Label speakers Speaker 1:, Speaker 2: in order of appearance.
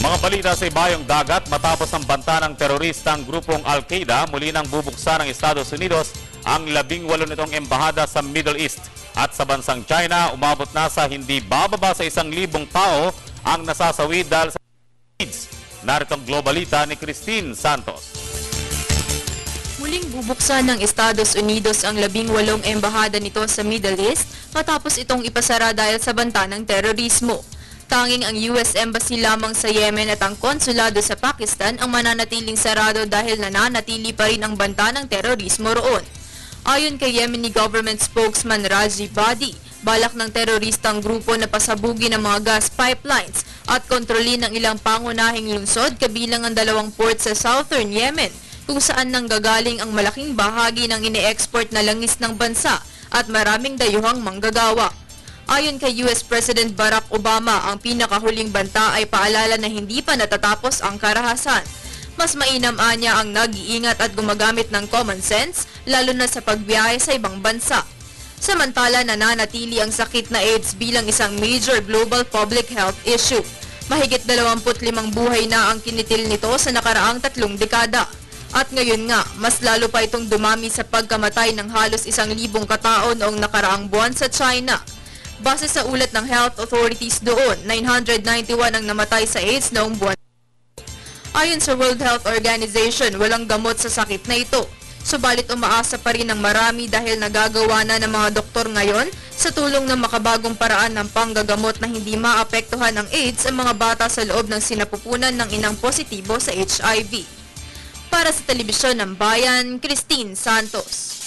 Speaker 1: Mga balita sa ibayong dagat, matapos ang banta ng teroristang grupong Al-Qaeda, muli nang bubuksan ng Estados Unidos ang 18 nitong embahada sa Middle East. At sa bansang China, umabot na sa hindi bababa sa 1,000 tao ang nasasawi dahil sa AIDS. Narito ang globalita ni Christine Santos.
Speaker 2: Muling bubuksan ng Estados Unidos ang 18 embahada nito sa Middle East matapos itong ipasara dahil sa banta ng terorismo. Tanging ang US Embassy lamang sa Yemen at ang konsulado sa Pakistan ang mananatiling sarado dahil nananatili pa rin ang banta ng terorismo roon. Ayon kay Yemeni government spokesman Raji Badi, balak ng teroristang grupo na pasabugin ang mga gas pipelines at kontrolin ang ilang pangunahing lungsod kabilang ang 2 port sa southern Yemen kung saan nanggagaling ang malaking bahagi ng ine-export na langis ng bansa at maraming dayuhang manggagawa. Ayon kay US President Barack Obama, ang pinakahuling banta ay paalala na hindi pa natatapos ang karahasan. Mas mainam niya ang nag-iingat at gumagamit ng common sense, lalo na sa pagbiyahe sa ibang bansa. Samantala, nananatili ang sakit na AIDS bilang isang major global public health issue. Mahigit 25 buhay na ang kinitil nito sa nakaraang 3 dekada. At ngayon nga, mas lalo pa itong dumami sa pagkamatay ng halos 1,000 katao noong nakaraang buwan sa China. Base sa ulat ng health authorities doon, 991 ang namatay sa AIDS noong buwan. Ayon sa World Health Organization, walang gamot sa sakit na ito. Subalit umaasa pa rin ang marami dahil nagagawa na ng mga doktor ngayon sa tulong ng makabagong paraan ng panggagamot na hindi maapektuhan ng AIDS ang mga bata sa loob ng sinapupunan ng inang positibo sa HIV. Para sa Telebisyon ng Bayan, Christine Santos.